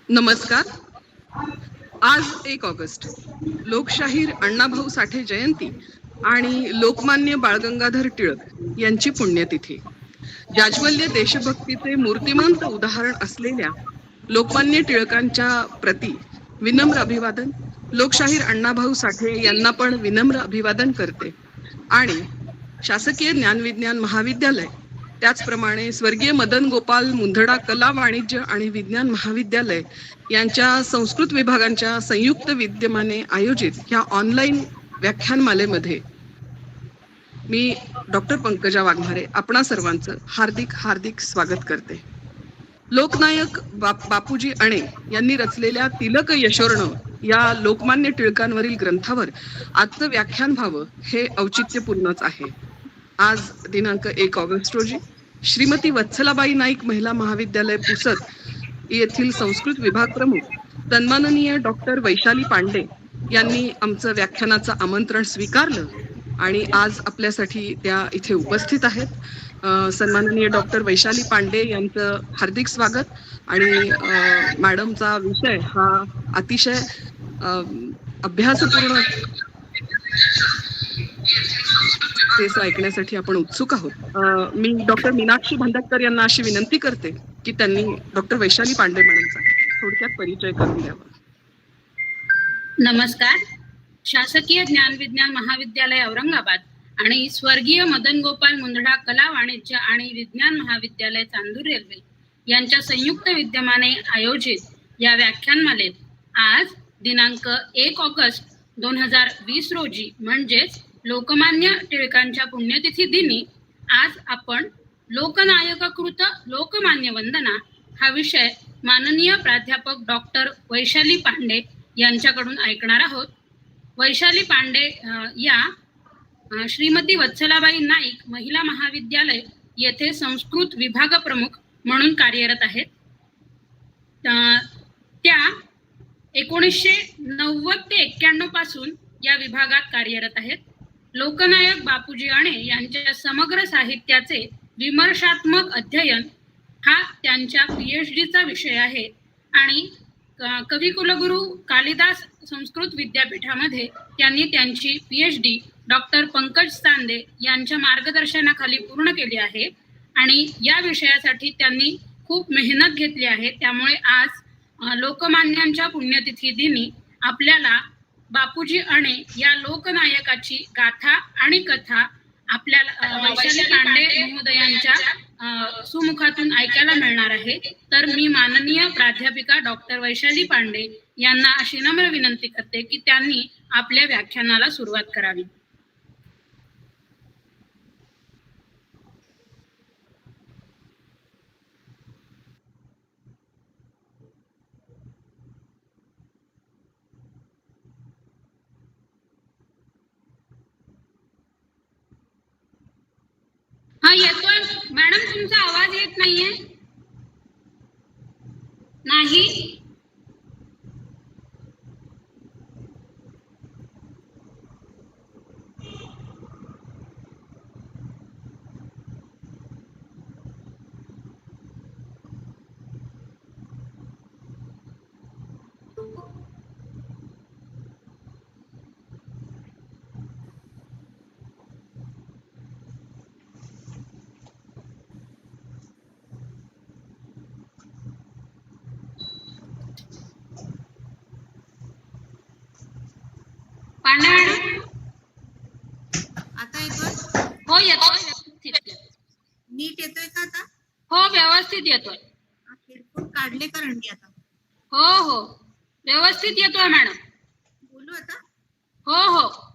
नमस्कार. आज 1 ऑगस्ट लोकशाहीर अण्णाभाऊ साठे जयंती आणि लोकमान्य बाळगंगाधर टिळक यांची पुण्यतिथी. जाज्वल्य देशभक्तीचे मूर्तिमंत उदाहरण असलेल्या लोकमान्य टिळकांच्या प्रती विनम्र अभिवादन. लोकशाहीर अण्णाभाऊ साठे यांना पण विनम्र अभिवादन करते. आणि शासकीय ज्ञानविज्ञान महाविद्यालय, त्याचप्रमाणे स्वर्गीय मदन गोपाल मुंदडा कला वाणिज्य आणि विज्ञान महाविद्यालय यांच्या संस्कृत विभागांच्या संयुक्त विद्यमाने आयोजित ह्या ऑनलाईन व्याख्यानमालेमध्ये मी डॉक्टर पंकजा वाघमारे आपणा सर्वांचं हार्दिक हार्दिक स्वागत करते. लोकनायक बापूजी अणे यांनी रचलेल्या तिलक यशोर्ण या लोकमान्य टिळकांवरील ग्रंथावर आजचं व्याख्यान व्हावं हे औचित्यपूर्णच आहे. आज दिनांक 1 ऑगस्ट रोजी श्रीमती वत्सलाबाई नाईक महिला महाविद्यालय पुसद येथील संस्कृत विभाग प्रमुख सन्माननीय डॉक्टर वैशाली पांडे यांनी आमचं व्याख्यानाचं आमंत्रण स्वीकारलं आणि आज आपल्यासाठी त्या इथे उपस्थित आहेत. सन्माननीय डॉक्टर वैशाली पांडे यांचं हार्दिक स्वागत. आणि मॅडमचा विषय हा अतिशय अभ्यासपूर्ण तेच ऐकण्यासाठी आपण उत्सुक आहोत. मी डॉक्टर मीनाक्षी भंडारकर यांना अशी विनंती करते की त्यांनी डॉक्टर वैशाली पांडे मॅडमचा थोडक्यात परिचय करून द्यावा. नमस्कार. शासकीय ज्ञानविज्ञान महाविद्यालय औरंगाबाद आणि स्वर्गीय मदन गोपाल मुंदडा कला वाणिज्य आणि विज्ञान महाविद्यालय चांदूर रेल्वे यांच्या संयुक्त विद्यमाने आयोजित या व्याख्यानमालेत आज दिनांक 1 ऑगस्ट 2020 रोजी म्हणजेच लोकमान्य टिळकांच्या पुण्यतिथी दिनी आज आपण लोकनायककृत लोकमान्य वंदना हा विषय माननीय प्राध्यापक डॉक्टर वैशाली पांडे यांच्याकडून ऐकणार आहोत. वैशाली पांडे या श्रीमती वत्सलाबाई नाईक महिला महाविद्यालय येथे संस्कृत विभाग प्रमुख म्हणून कार्यरत आहेत. त्या 1990 ते 91 पासून या विभागात कार्यरत आहेत. लोकनायक बापूजी अणे यांच्या समग्र साहित्याचे विमर्शात्मक अध्ययन हा त्यांच्या PhDचा विषय आहे आणि कविकुलगुरू कालिदास संस्कृत विद्यापीठामध्ये त्यांनी त्यांची PhD डॉक्टर पंकज चांदे यांच्या मार्गदर्शनाखाली पूर्ण केली आहे आणि या विषयासाठी त्यांनी खूप मेहनत घेतली आहे. त्यामुळे आज लोकमान्यांच्या पुण्यतिथी दिनी आपल्याला बापूजी अणे या लोकनायकाची गाथा आणि कथा आपल्याला वैशाली पांडे महोदयांच्या सुमुखातून ऐकायला मिळणार आहे. तर मी माननीय प्राध्यापिका डॉक्टर वैशाली पांडे यांना अशी नम्र विनंती करते की त्यांनी आपल्या व्याख्यानाला सुरुवात करावी. हा येतोय मॅडम, तुमचा आवाज येत नाहीये. नाही. पांडे मॅडम आता येतोय? हो येतोय. नीट येतोय का आता? हो व्यवस्थित येतोय. हेडफोन काढले का रणनी आता? हो व्यवस्थित येतोय मॅडम. बोलू आता? हो.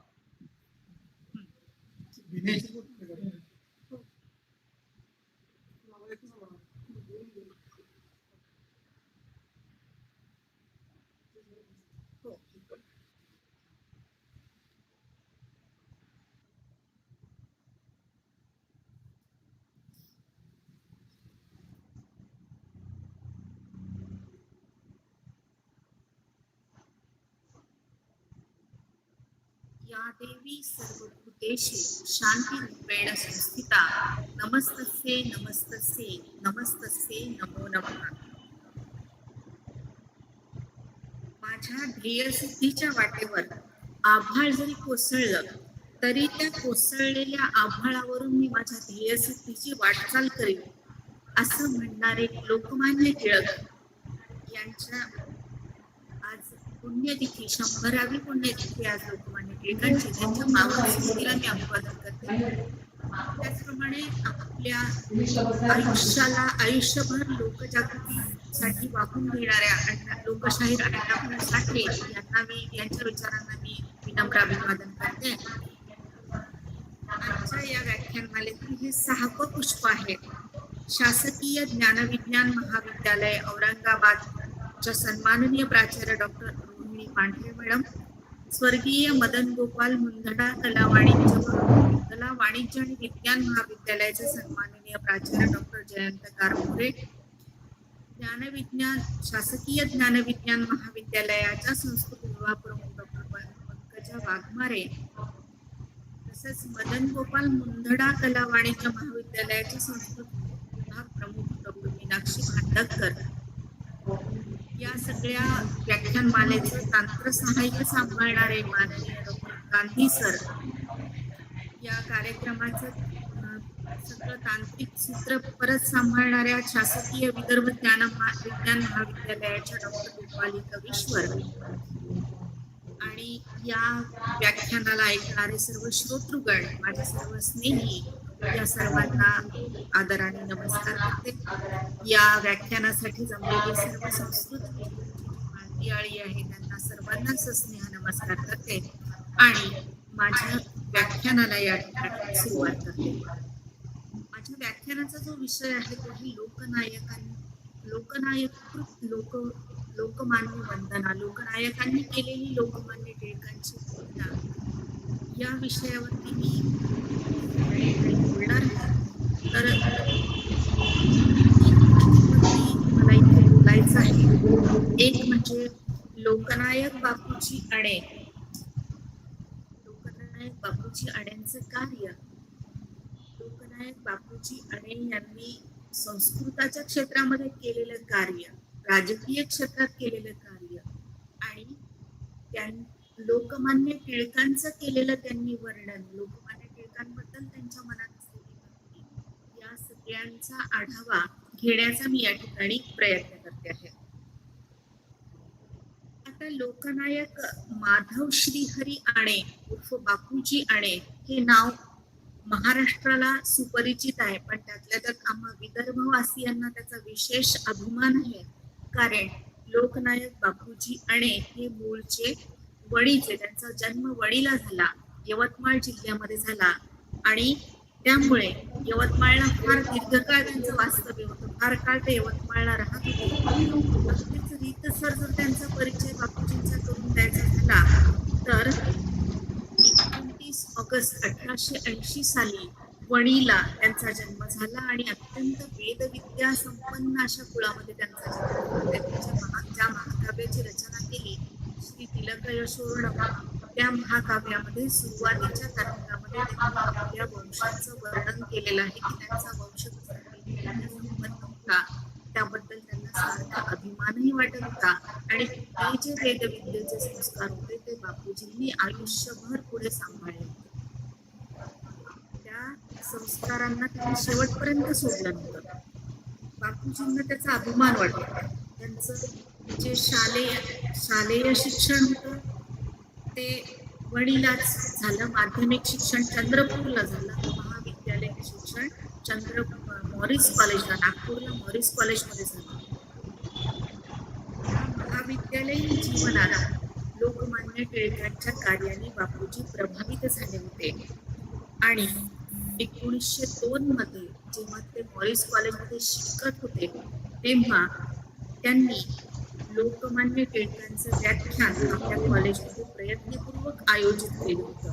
या देवी सर्वभूतेषु शान्तिरूपेण संस्थिता नमस्तस्यै नमस्तस्यै नमस्तस्यै नमो नमः. माझ्या ध्येयसिद्धीच्या वाटेवर आभाळ जरी कोसळलं तरी त्या कोसळलेल्या आभाळावरून मी माझ्या ध्येयसिद्धीची वाटचाल करीन असं म्हणणारे लोकमान्य टिळक यांच्या आज पुण्यतिथी 100वी पुण्यतिथी आज लोकमान्य टिळकांची, त्यांच्या पावन स्मृतीला मी अभिवादन करते. त्याचप्रमाणे आपल्या आयुष्यभर लोकजागृतीसाठी वाहून घेणाऱ्या लोकशाहीर अण्णाभाऊ साठे यांच्या विचारांना मी विनम्र अभिवादन करते. आजच्या या व्याख्यानमालेतील हे 6वं पुष्प आहे. शासकीय ज्ञानविज्ञान महाविद्यालय औरंगाबादच्या सन्माननीय प्राचार्य डॉक्टर रोहिणी पांढरे मॅडम, स्वर्गीय मदन गोपाल मुंदडा कला वाणिज्य आणि विज्ञान महाविद्यालयाचे सन्माननीय प्राचार्य डॉक्टर जयंत कारभारे, शासकीय ज्ञानविज्ञान महाविद्यालयाच्या संस्कृत विभाग प्रमुख डॉक्टर पंकजा वाघमारे, तसेच मदन गोपाल मुंदडा कला वाणिज्य महाविद्यालयाचे संस्कृत विभाग प्रमुख डॉक्टर मीनाक्षी भांडकर, या सगळ्या व्याख्यानमालेचं तंत्रसहाय्य सांभाळणारे माननीय डॉक्टर गांधी सर, या कार्यक्रमाचं सगळं तांत्रिक सूत्र परत सांभाळणाऱ्या शासकीय विदर्भ विज्ञान महाविद्यालयाच्या डॉक्टर रुपाली कवीश्वर आणि या व्याख्यानाला ऐकणारे सर्व श्रोतृगण, माझे सर्व स्नेही, या सर्वांना आदराने नमस्कार करते. या व्याख्यानासाठी जमलेली सर्व संस्कृत मंडळी आहे त्यांना सर्वांना सस्नेह नमस्कार करते आणि माझ्या व्याख्यानाला या ठिकाणी सुरुवात करते. माझ्या व्याख्यानाचा जो विषय आहे तो आहे लोकमान्य वंदना, लोकनायकांनी केलेली लोकमान्य टिळकांची वंदना, या विषयावरती मी बोलणार आहे. तर मला इथे बोलायचं आहे. एक म्हणजे लोकनायक बापूजी अणे, लोकनायक बापूजी अण्यांचं कार्य. लोकनायक बापूजी अणे यांनी संस्कृताच्या क्षेत्रामध्ये केलेलं कार्य, राजकीय क्षेत्रात केलेलं कार्य आणि लोकमान्य टिळकांचं केलेलं त्यांनी वर्णन, लोकमान्य टिळकांबद्दल त्यांच्या मनात असलेली भक्ती, या सगळ्यांचा आढावा घेण्याचा मी या ठिकाणी प्रयत्न करते आहे. आता लोकनायक माधव श्रीहरी आणे उर्फ बापूजी आणे हे नाव महाराष्ट्राला सुपरिचित आहे, पण त्यातल्या त्यात आम्हा विदर्भवासियांना त्याचा विशेष अभिमान आहे. कारण लोकनायक बापूजी आणे हे मूळचे वणीचे, त्यांचा जन्म वणीला झाला, यवतमाळ जिल्ह्यामध्ये झाला आणि त्यामुळे यवतमाळला फार दीर्घकाळ त्यांचं वास्तव्य होतं, फार काळ ते यवतमाळला राहत होते. अगदीच रीतसर जर त्यांचा परिचय बापूजींचा करून द्यायचा झाला तर 29 ऑगस्ट 1880 साली वणीला त्यांचा जन्म झाला आणि अत्यंत वेदविद्या संपन्न अशा कुळामध्ये त्यांचा जन्म झाला. ज्या महाकाव्याची रचना केली श्री तिलक यशोवर्णम, त्या महाकाव्यामध्ये सुरुवातीच्या तरंगामध्ये त्यांनी आपल्या वंशाचं वर्णन केलेलं आहे की त्यांचा वंश संपन्न होता, त्याबद्दल त्यांना सारखा अभिमानही वाटत होता आणि ते जे वेदविद्येचे संस्कार होते ते बापूजींनी आयुष्यभर पुढे सांभाळले. त्या संस्कारांना त्यांनी शेवटपर्यंत सोडलं नव्हतं. बापूजींना त्याचा अभिमान वाटतो. त्यांचं जे शालेय शिक्षण होतं ते वणीलाच झालं, माध्यमिक शिक्षण चंद्रपूरला झालं, महाविद्यालयीन शिक्षण मॉरिस कॉलेजला, नागपूरला मॉरिस कॉलेजमध्ये झालं. महाविद्यालयीन जीवनाला लोकमान्य टिळकांच्या कार्याने बापूजी प्रभावित झाले होते आणि 1902 मध्ये जेव्हा ते मॉरिस कॉलेजमध्ये शिकत होते तेव्हा त्यांनी लोकमान्य टिळकांचं व्याख्यान आपल्या कॉलेजमध्ये प्रयत्नपूर्वक आयोजित केलं होतं.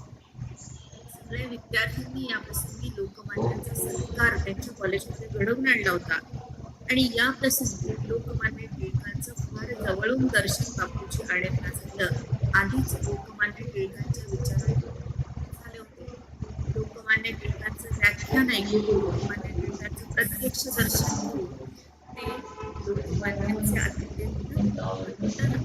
सगळ्या विद्यार्थ्यांनी या प्रसंगी लोकमान्यांचा सत्कार त्यांच्या कॉलेजमध्ये घडवून आणला होता आणि या प्रसंगी लोकमान्य टिळकांचं फार जवळून दर्शन बापूजी आण्यांना झालं. आधीच लोकमान्य टिळकांच्या विचारात झाले होते. लोकमान्य टिळकांचं व्याख्यान ऐकून, लोकमान्य टिळकांचं प्रत्यक्ष दर्शन घेऊन ते लोकमान्यांचे अत्यंत तर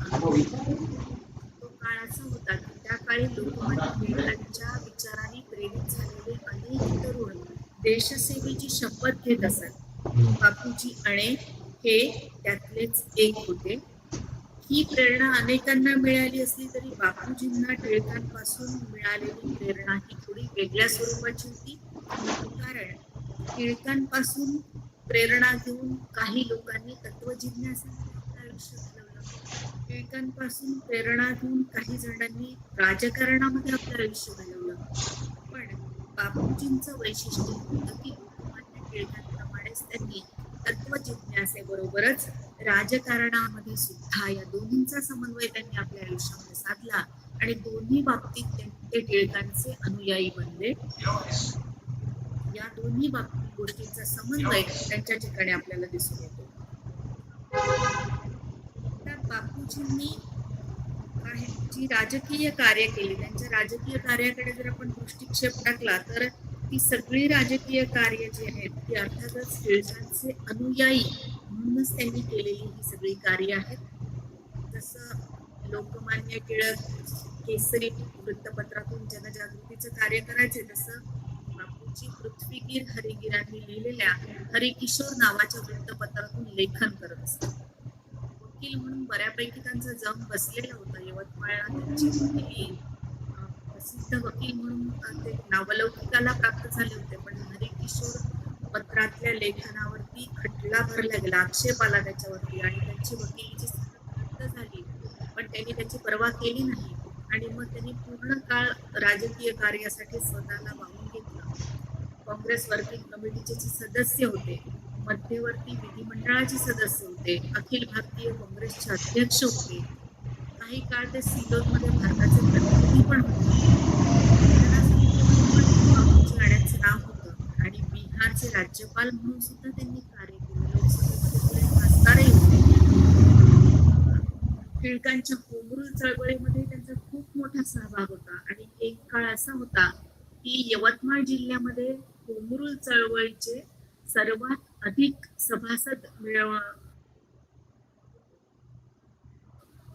तो काळ असा होता की त्या काळी लोकमान्य टिळकांच्या विचारांनी प्रेरित झालेले अनेक तरुण देशसेवेची शपथ घेत असत. बापूजी आणे हे त्यातलेच एक होते. ही प्रेरणा अनेकांना मिळाली असली तरी बापूजींना टिळकांपासून मिळालेली प्रेरणा ही थोडी वेगळ्या स्वरूपाची होती. कारण टिळकांपासून प्रेरणा घेऊन काही लोकांनी तत्वजिज्ञासेमध्ये आपलं आयुष्य घालवलं. टिळकांपासून प्रेरणा घेऊन काही जणांनी राजकारणामध्ये आपलं आयुष्य घालवलं. पण बापूजींचं वैशिष्ट्य होतं की लोकमान्य टिळकांप्रमाणेच त्यांनी तत्वजिज्ञासेबरोबरच राजकारणामध्ये सुद्धा या दोन्हींचा समन्वय त्यांनी आपल्या आयुष्यामध्ये साधला आणि दोन्ही बाबतीत ते टिळकांचे अनुयायी बनले. या दोन्ही गोष्टींचा समन्वय त्यांच्या ठिकाणी आपल्याला दिसून येतो. तर बापूजींनी जी राजकीय कार्य केली, त्यांच्या राजकीय कार्याकडे जर आपण दृष्टिक्षेप टाकला तर ती सगळी राजकीय कार्य जी आहेत ती अर्थातच टिळकांचे अनुयायी म्हणूनच त्यांनी केलेली ही सगळी कार्य आहेत. जसं लोकमान्य टिळक केसरी वृत्तपत्रातून जनजागृतीचं कार्य करायचे, तसं बापूजी पृथ्वीगीर हरिगिरांनी लिहिलेल्या हरिकिशोर नावाच्या वृत्तपत्रातून लेखन करत असतात. वकील म्हणून बऱ्यापैकी त्यांचा जम बसलेला होता. यवतमाळला त्यांची वकिली प्रसिद्ध वकील म्हणून ते नावलौकिकाला प्राप्त झाले होते. पण हरिकिशोर पत्रातल्या लेखनावरती खटला भरला गेला, आक्षेप आला त्याच्यावरती आणि त्यांची वकिलीची रद्द झाली. पण त्यांनी त्याची पर्वा केली नाही आणि मग त्यांनी पूर्ण काळ राजकीय कार्यासाठी स्वतःला वाहून घेतलं. काँग्रेस वर्किंग कमिटीचे सदस्य होते, मध्यवर्ती विधिमंडळाचे सदस्य होते, अखिल भारतीय काँग्रेसचे अध्यक्ष होते. काही काळ ते सिलोनमध्ये भारताचे प्रतिनिधी पण होते. बापूजी आण्यांचं नाव होतं आणि बिहारचे राज्यपाल म्हणून सुद्धा त्यांनी कार्य केलं. लोकसभेमध्ये खासदारही होते. टिळकांच्या होम रूल चळवळीमध्ये त्यांचा खूप मोठा सहभाग होता आणि एक काळ असा होता की यवतमाळ जिल्ह्यामध्ये होम रूल चळवळीचे सर्वात अधिक सभासद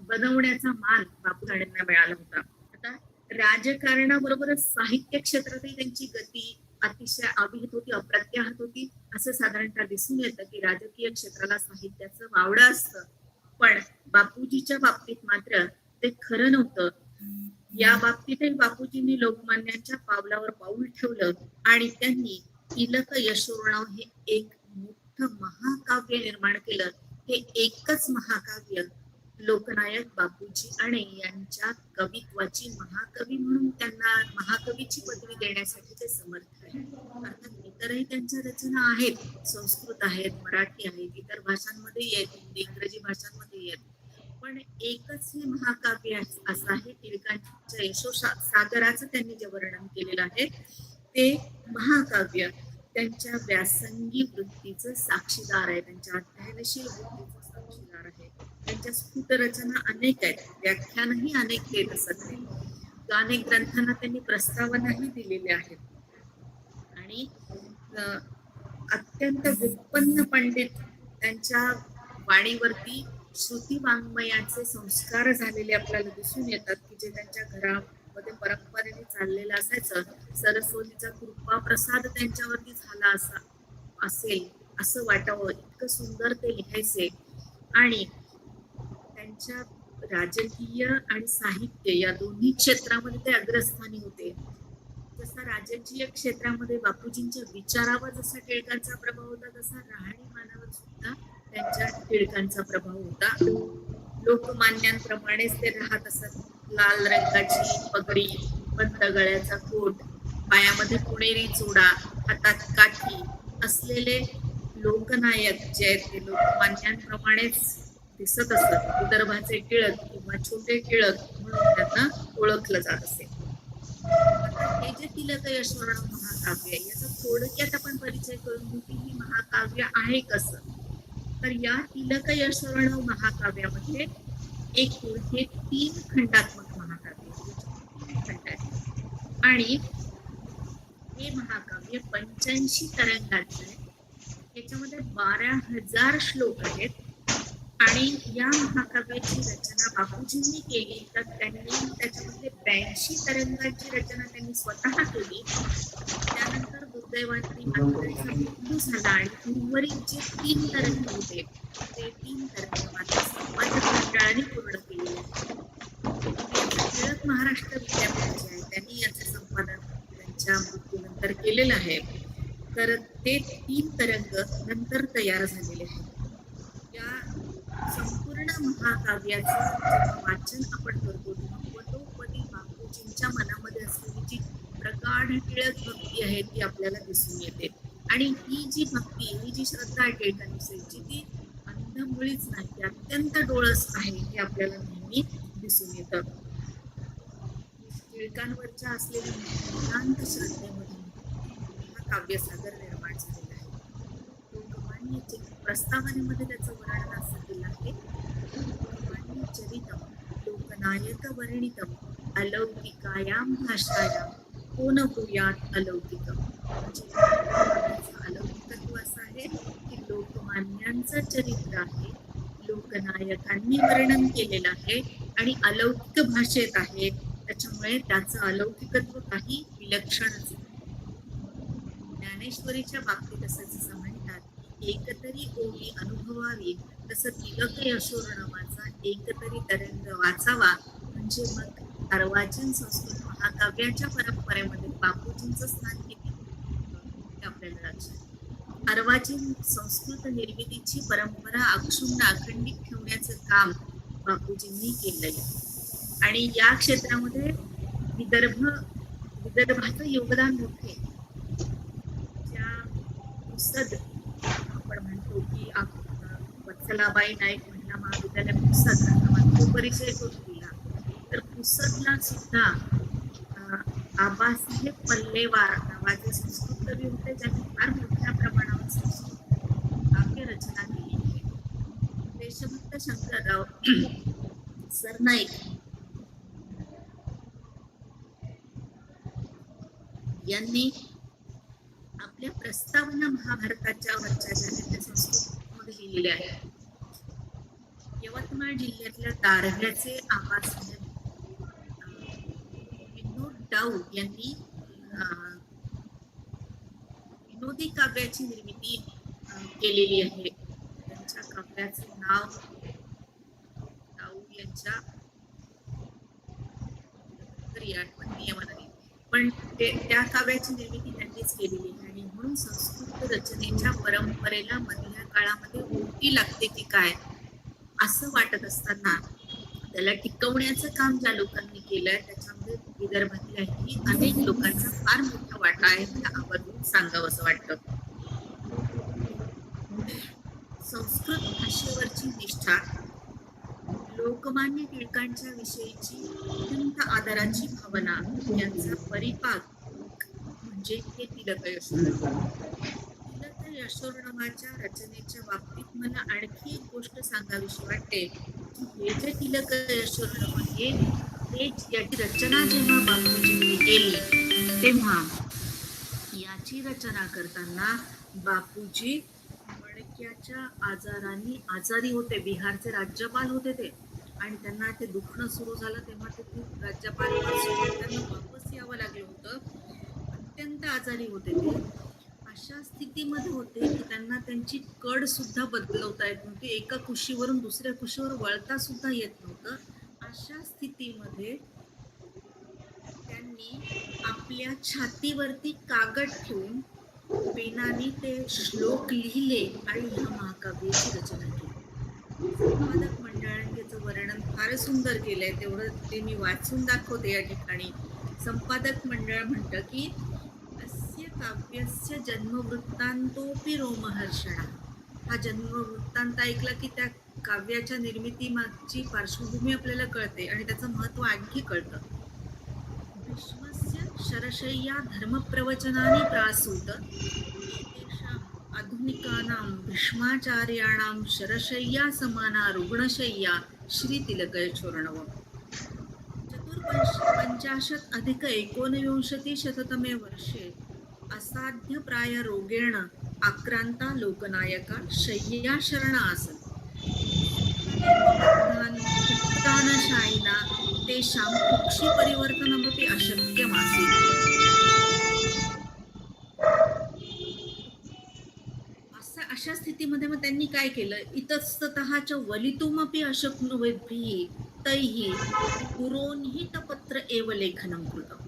बनवण्याचा मान बापू आण्यांना मिळाला होता. आता राजकारणाबरोबरच साहित्य क्षेत्रातही त्यांची गती अतिशय अविहित होती, अप्रत्याहत होती. असं साधारणतः दिसून येतं की राजकीय क्षेत्राला साहित्याचं वावडं असतं, पण बापूजीच्या बाबतीत मात्र ते खरं नव्हतं. या बाबतीतही बापूजींनी लोकमान्यांच्या पावलावर पाऊल ठेवलं आणि त्यांनी तिलक यशोवर्णव हे एक मोठं महाकाव्य निर्माण केलं. हे एकच महाकाव्य लोकनायक बापूजी आणे यांच्या कवित्वाची महाकवी म्हणून त्यांना महाकवीची पदवी देण्यासाठी ते समर्थ आहे. अर्थात इतरही त्यांच्या रचना आहेत, संस्कृत आहेत, मराठी आहेत, इतर भाषांमध्ये आहेत, हिंदी इंग्रजी भाषांमध्ये आहेत. पण एकच हे महाकाव्य असं आहे. टिळकांच्या यशोसागराचं त्यांनी जे वर्णन केलेलं आहे ते महाकाव्य त्यांच्या व्यासंगी वृत्तीचं साक्षीदार आहे, त्यांच्या अध्ययनशील वृत्तीचं साक्षीदार आहे. त्यांच्या स्फुट रचना अनेक आहेत, व्याख्यानही अनेक देत असत. अनेक ग्रंथांना त्यांनी प्रस्तावनाही दिलेल्या आहेत आणि अत्यंत व्युत्पन्न पंडित त्यांच्या वाणीवरती श्रुती वाङ्मयाचे संस्कार झालेले आपल्याला दिसून येतात की जे त्यांच्या घरामध्ये परंपरेने चाललेलं असायचं. सरस्वतीचा कृपा प्रसाद त्यांच्यावरती झाला असेल असं वाटावं, इतकं सुंदर ते लिहायचे. आणि त्यांच्या राजकीय आणि साहित्य या दोन्ही क्षेत्रामध्ये ते अग्रस्थानी होते. जसा राजकीय क्षेत्रामध्ये बापूजींच्या विचारावर जसा टिळकांचा प्रभाव होता, तसा राहणीमानावर सुद्धा त्यांच्या टिळकांचा प्रभाव होता. लोकमान्यांप्रमाणेच ते राहत असत. लाल रंगाची पगडी, बंद गळ्याचा कोट, पायामध्ये पुणेरी चोडा, हातात काठी असलेले लोकनायक जे आहेत ते लोकमान्यांप्रमाणेच दिसत असत. विदर्भाचे टिळक किंवा छोटे टिळक म्हणून त्यांना ओळखलं जात असे. हे जे तिलक यशोवर्णव महाकाव्य आहे याचा थोडक्यात आपण परिचय करून घेऊ की ही महाकाव्य आहे कसं. तर या तिलक यशोवर्णव महाकाव्यामध्ये एकूण हे 3 खंडात्मक महाकाव्य आणि हे महाकाव्य 85 तरंगाचं आहे. याच्यामध्ये 12,000 श्लोक आहेत आणि या महाकाव्याची रचना बापूजींनी केली तर त्यांनी त्याच्यामध्ये 82 तरंगांची रचना त्यांनी स्वतः केली. त्यानंतर दुर्दैवाने मात्र मृत्यू झाला आणि उर्वरित जे 3 तरंग होते ते 3 तरंग मात्र संपादक मंडळाने पूर्ण केलेले आहेत. टिळक महाराष्ट्र विद्यापीठ जे आहे त्यांनी याचे संपादन त्यांच्या मृत्यूनंतर केलेलं आहे. तर ते 3 तरंग नंतर तयार झालेले आहेत. या संपूर्ण महाकाव्याचं जेव्हा वाचन आपण करतो तेव्हा पदोपदी बापूजींच्या मनामध्ये असलेली जी प्रगाढ टिळक भक्ती आहे ती आपल्याला दिसून येते. आणि ही जी भक्ती, ही जी श्रद्धा आहे टिळकांविषयीची ती अंधमुळीच नाही, ती अत्यंत डोळस आहे हे आपल्याला नेहमी दिसून येतं. टिळकांवरच्या असलेल्या नितांत श्रद्धेमधून हा काव्यसागर निर्माण झालेला आहे. लोकमान्य प्रस्तावनेमध्ये त्याचं वर्णन असं केलं आहे. लोकमान्य चरितम लोकनायक वर्णितम अलौकिकायाम भाषायाम कोण भूयात अलौकिकम. म्हणजे अलौकिकत्व असं आहे की लोकमान्यांचं चरित्र आहे, लोकनायकांनी वर्णन केलेलं आहे आणि अलौकिक भाषेत आहे, त्याच्यामुळे त्याचं अलौकिकत्व काही विलक्षणच आहे. ज्ञानेश्वरीच्या बाबतीत असं जसं म्हणतात एकतरी ओवी अनुभवावी तसं तिलक यशोर्णवाचा एकतरी तरंग वाचावा. म्हणजे मग अर्वाचीन संस्कृत महाकाव्याच्या परंपरेमध्ये बापूजींचं स्थान किती हे आपल्याला लक्षात. अर्वाचीन संस्कृत निर्मितीची परंपरा अक्षुण्ण अखंडित ठेवण्याचं काम बापूजींनी केलंय. आणि या क्षेत्रामध्ये विदर्भाचं योगदान मोठे. ज्या पुसद आपण म्हणतो की वत्सलाबाई नाईक महिला महाविद्यालय पुसद परिचय करून दिला, तर पुसदला सुद्धा आबासाहेब पल्लेवार नावाचे संस्कृत कवी होते ज्यांनी फार मोठ्या प्रमाणावर संस्कृत काव्य रचना केली आहे. देशभक्त शंकरराव सरनाईक यांनी आपल्या प्रस्तावना महाभारताच्या वरच्या ज्या आहेत त्या संस्कृतमध्ये लिहिलेल्या आहेत. यवतमाळ जिल्ह्यातल्या दारव्याचे आबासाहेब विनोद डाऊ यांनी विनोदी काव्याची निर्मिती केलेली आहे. त्यांच्या काव्याचे नाव डाऊ यांच्या पण त्या काव्याची निर्मिती त्यांनीच केलेली आहे. आणि म्हणून संस्कृत रचनेच्या परंपरेला मधल्या काळामध्ये उलटी लागते की काय असं वाटत असताना त्याला टिकवण्याचं काम ज्या लोकांनी केलंय त्याच्यामध्ये विदर्भातल्याही अनेक लोकांचा फार मोठा वाटा आहे हे आवर्जून सांगावं असं वाटतं. संस्कृत भाषेवरची निष्ठा, लोकमान्य टिळकांच्या विषयीची अत्यंत आदराची भावना यांचा परिपाक म्हणजे हे तिलक यशोर्णव. तिलक यशोर्णवाच्या रचनेच्या बाबतीत मला आणखी एक गोष्ट सांगावीशी वाटते की हे जे तिलक यशोर्णव आहे याची रचना जेव्हा बापूजींनी केली तेव्हा याची रचना करताना बापूजी मणक्याच्या आजाराने आजारी होते. बिहारचे राज्यपाल होते ते, आणि त्यांना ते दुखणं सुरू झालं तेव्हा ते खूप राज्यपाल त्यांना वापस यावं लागलं होतं. अत्यंत आजारी होते ते. अशा स्थितीमध्ये होते की त्यांना त्यांची कड सुद्धा बदलवता येत नव्हती, एका कुशीवरून दुसऱ्या कुशीवर वळता सुद्धा येत नव्हतं. अशा स्थितीमध्ये त्यांनी आपल्या छातीवरती कागद ठेवून पेनाने ते श्लोक लिहिले आणि ह्या महाकाव्याची रचना केली. संपादक मंडळाने त्याचं वर्णन फार सुंदर केलंय, तेवढं ते मी वाचून दाखवते या ठिकाणी. संपादक मंडळ म्हणतं की अस्य काव्यस्य जन्मवृत्तांतोपि रोमहर्षणा. हा जन्मवृत्तांत ऐकला की त्या काव्याच्या निर्मितीमागची पार्श्वभूमी आपल्याला कळते आणि त्याचं महत्व आणखी कळतं. भीष्मस्य शरशय्या धर्मप्रवचनानि प्रासूत एतेषाम् आधुनिकानां भीष्माचार्याणां शरशय्या समाना रुग्णशय्या श्रीतिलकयशोर्णवम्. 450-19 वर्षे असाध्यप्राय रोगेण आक्रांता लोकनायका शय्या शरण आसन. उत्थानशायिना तेषां कुक्षिपरिवर्तनमपि अशक्यमासीत्. अशा स्थितीमध्ये मग त्यांनी काय केलं, इतस्ततःच वलितुमपि अशक्नुवद्भिः तैः पुरोनिहितपत्र एव लेखनं कृतम्.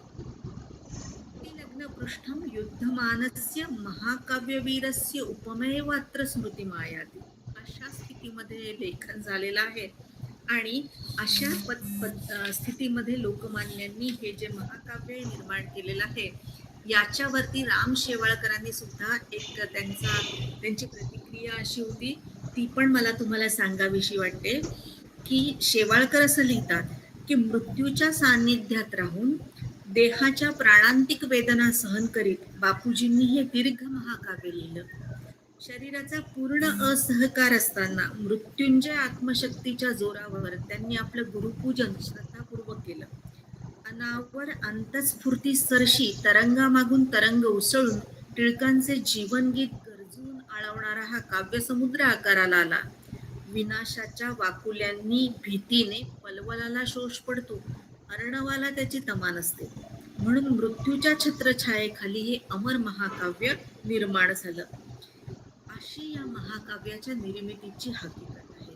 लग्नपृष्ठं युद्धमानस्य महाकाव्यवीरस्य उपमेव अत्र स्मृतिमायाति. अशा स्थितीमध्ये हे लेखन झालेलं आहे आणि अशा स्थितीमध्ये लोकमान्यांनी हे जे महाकाव्य निर्माण केलेलं आहे याच्यावरती राम शेवाळकरांनी सुद्धा एक त्यांची प्रतिक्रिया अशी होती, ती पण मला तुम्हाला सांगावीशी वाटते, की शेवाळकर असं लिहितात की मृत्यूच्या सान्निध्यात राहून देहाच्या प्राणांतिक वेदना सहन करीत बापूजींनी हे दीर्घ महाकाव्य लिहिलं. शरीराचा पूर्ण असहकार असताना मृत्युंजय आत्मशक्तीच्या जोरावर त्यांनी आपलं गुरुपूजन श्रद्धापूर्वक केलं. अनावर अंतस्फूर्ती सरशी तरंगामागून तरंग उसळून टिळकांचे जीवनगीत गरजून आळवणारा हा काव्यसमुद्र आकाराला आला. विनाशाच्या वाकुल्यांनी भीतीने पलवलाला शोष पडतो, अर्णवाला त्याची तमान असते. म्हणून मृत्यूच्या छत्रछायेखाली हे अमर महाकाव्य निर्माण झालं. अशी या महाकाव्याच्या निर्मितीची हकीकत आहे.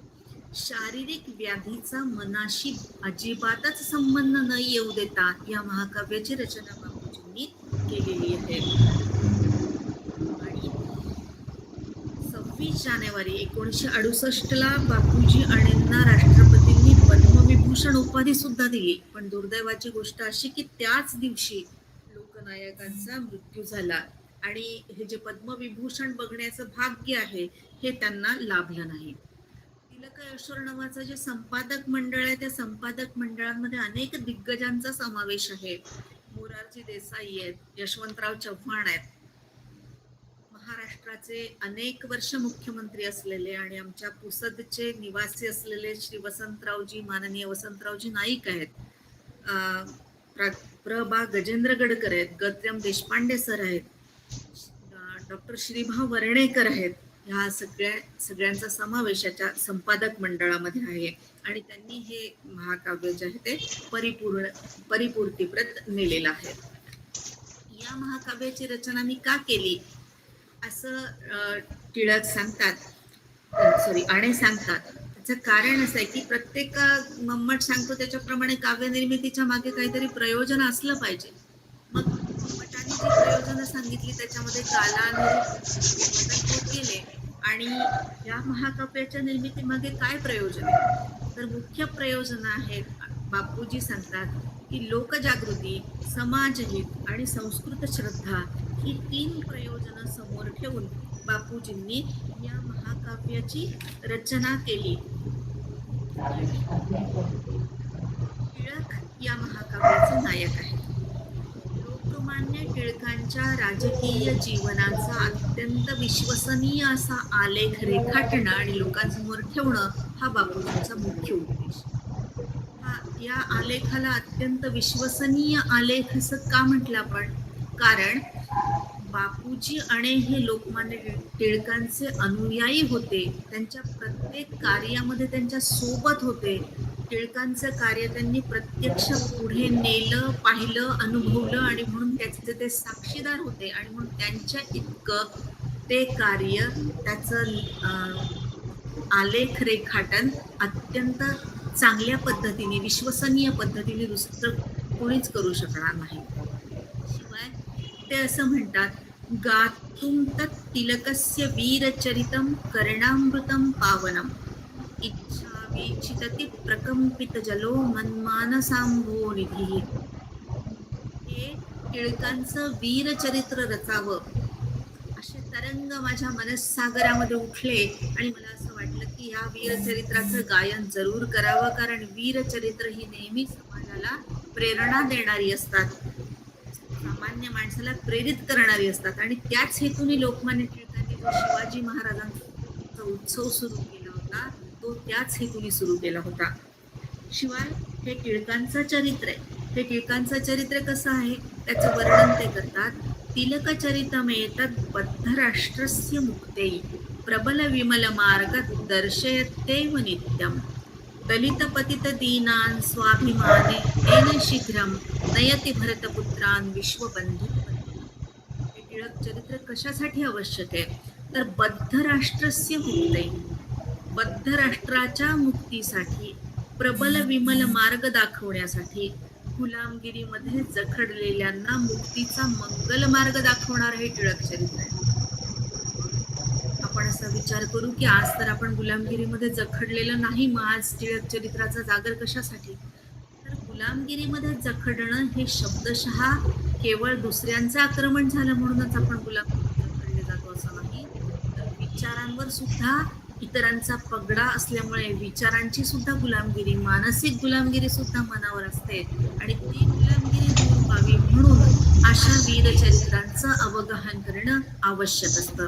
शारीरिक व्याधीचा मनाशी अजिबातच संबंध न येऊ देता या महाकाव्याची रचना बापूजींनी केलेली आहे. आणि 26 जानेवारी 1968 बापूजी अणेंना राष्ट्रपतींनी पद्मविभूषण उपाधी सुद्धा दिली. पण दुर्दैवाची गोष्ट अशी की त्याच दिवशी लोकनायकांचा मृत्यू झाला आणि हे जे पद्मविभूषण बघण्याचं भाग्य आहे हे त्यांना लाभलं नाही. तिलक यशोर नावाचं जे संपादक मंडळ आहे त्या संपादक मंडळामध्ये अनेक दिग्गजांचा समावेश आहे. मोरारजी देसाई आहेत, यशवंतराव चव्हाण आहेत, महाराष्ट्राचे अनेक वर्ष मुख्यमंत्री असलेले आणि आमच्या पुसदचे निवासी असलेले श्री माननीय वसंतरावजी नाईक आहेत, प्रभा गजेंद्र गडकर आहेत, गत्रम देशपांडे सर आहेत, डॉक्टर श्रीभाव वर्णेकर आहेत. ह्या सगळ्यांचा समावेशाच्या संपादक मंडळामध्ये आहे आणि त्यांनी हे महाकाव्य जे आहे ते परिपूर्तीप्रत नेलेलं आहे. या महाकाव्याची रचना मी का केली असं टिळक आणे सांगतात. त्याचं कारण असं आहे की प्रत्येक मम्मट सांगतो त्याच्याप्रमाणे काव्यनिर्मितीच्या मागे काहीतरी प्रयोजन असलं पाहिजे. मग मम्मटाने जी प्रयोजनं सांगितली त्याच्यामध्ये कालानुरूप बदल होत गेले आणि या महाकाव्याच्या निर्मितीमागे काय प्रयोजन आहे तर मुख्य प्रयोजन आहेत. बापूजी सांगतात की लोकजागृती, समाजहित आणि संस्कृत श्रद्धा ही 3 प्रयोजनं समोर ठेवून बापूजींनी या महाकाव्याची रचना केली. टिळक या महाकाव्याचे नायक आहेत. लोकमान्य टिळकांच्या राजकीय जीवनाचा अत्यंत विश्वसनीय असा आलेख रेखाटणं आणि लोकांसमोर ठेवणं हा बापूजींचा मुख्य उद्देश. या आलेखाला अत्यंत विश्वसनीय आलेख असं का म्हटलं आपण, कारण बापूजी अणे हे लोकमान्य टिळकांचे अनुयायी होते. त्यांच्या प्रत्येक कार्यामध्ये त्यांच्या सोबत होते. टिळकांचं कार्य त्यांनी प्रत्यक्ष पुढे नेलं, पाहिलं, अनुभवलं आणि म्हणून त्याचे ते साक्षीदार होते आणि म्हणून त्यांच्या इतकं ते कार्य, त्याचं आलेख रेखाटन अत्यंत चांगल्या पद्धतीने, विश्वसनीय पद्धतीने दुसरं कोणीच करू शकणार नाही. शिवाय ते असं म्हणतात, गातुं तत् तिलकस्य वीरचरितं कर्णामृतं पावनम् इच्छावीक्षितति प्रकंपित जलो मन्मानसांभो निधी. हे टिळकांचं वीरचरित्र रचावं असे तरंग माझ्या मनस्सागरामध्ये उठले आणि मला असं वाटलं की या वीरचरित्राचं गायन जरूर करावं, कारण वीरचरित्र ही नेहमी समाजाला प्रेरणा देणारी असतात, सामान्य माणसाला प्रेरित करणारी असतात. आणि त्याच हेतूने लोकमान्य टिळकांनी जो शिवाजी महाराजांचा उत्सव सुरू केला होता तो त्याच हेतूने सुरू केला होता. शिवाय हे टिळकांचं चरित्र आहे. हे टिळकांचं चरित्र कसं आहे त्याचं वर्णन ते करतात. तिलकचरितमेतद् बद्धराष्ट्रस्य मुक्तेय. प्रबल विमल मार्ग दर्शयत्येव नित्यम. दलित पतित दीनान स्वाभिमानेन शीघ्रम नयति भरतपुत्रान विश्वबंधू. हे टिळक चरित्र कशासाठी आवश्यक आहे? तर बद्ध राष्ट्रस्य मुक्तये, बद्ध राष्ट्राच्या मुक्तीसाठी, प्रबल विमल मार्ग दाखवण्यासाठी, गुलामगिरीमध्ये जखडलेल्यांना मुक्तीचा मंगल मार्ग दाखवणार हे टिळक चरित्र आहे. आपण असा विचार करू की आज तर आपण गुलामगिरीमध्ये जखडलेलं नाही, मग आज टिळक चरित्राचा जागर कशासाठी? तर गुलामगिरीमध्ये जखडणं हे शब्दशः केवळ दुसऱ्यांचं आक्रमण झालं म्हणूनच आपण गुलामगिरीत जखडले जातो असं नाही, तर विचारांवर सुद्धा इतरांचा पगडा असल्यामुळे विचारांची सुद्धा गुलामगिरी, मानसिक गुलामगिरी सुद्धा मनावर असते आणि ती गुलामगिरी दूर व्हावी म्हणून अशा वीरचरित्रांचं अवगाहन करणं आवश्यक असतं.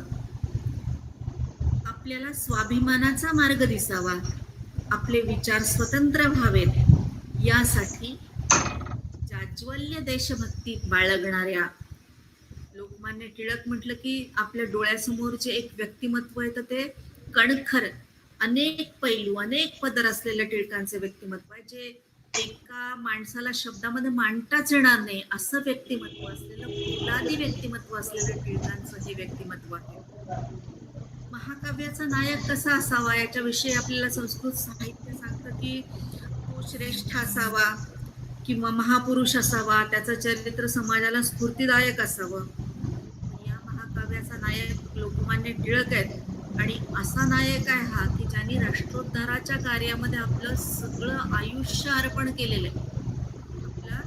आपल्याला स्वाभिमानाचा मार्ग दिसावा, आपले विचार स्वतंत्र व्हावेत, यासाठी जाज्वल्य देशभक्ती बाळगणाऱ्या लोकमान्य टिळक म्हटलं की आपल्या डोळ्यासमोरचे एक व्यक्तिमत्व आहे, तर ते कणखर, अनेक पैलू, अनेक पदर असलेल्या टिळकांचे व्यक्तिमत्व आहे, जे एका माणसाला शब्दामध्ये मांडताच येणार नाही असं व्यक्तिमत्व असलेलं, फुलादी व्यक्तिमत्व असलेलं टिळकांचं हे व्यक्तिमत्व आहे. महाकाव्याचा नायक कसा असावा याच्याविषयी आपल्याला संस्कृत साहित्य सांगतं की तो श्रेष्ठ असावा किंवा महापुरुष असावा, त्याचं चरित्र समाजाला स्फूर्तिदायक असावं. या महाकाव्याचा नायक लोकमान्य टिळक आहेत आणि असा नायक आहे हा की ज्यांनी राष्ट्रोद्धाराच्या कार्यामध्ये आपलं सगळं आयुष्य अर्पण केलेलं आहे. आपल्या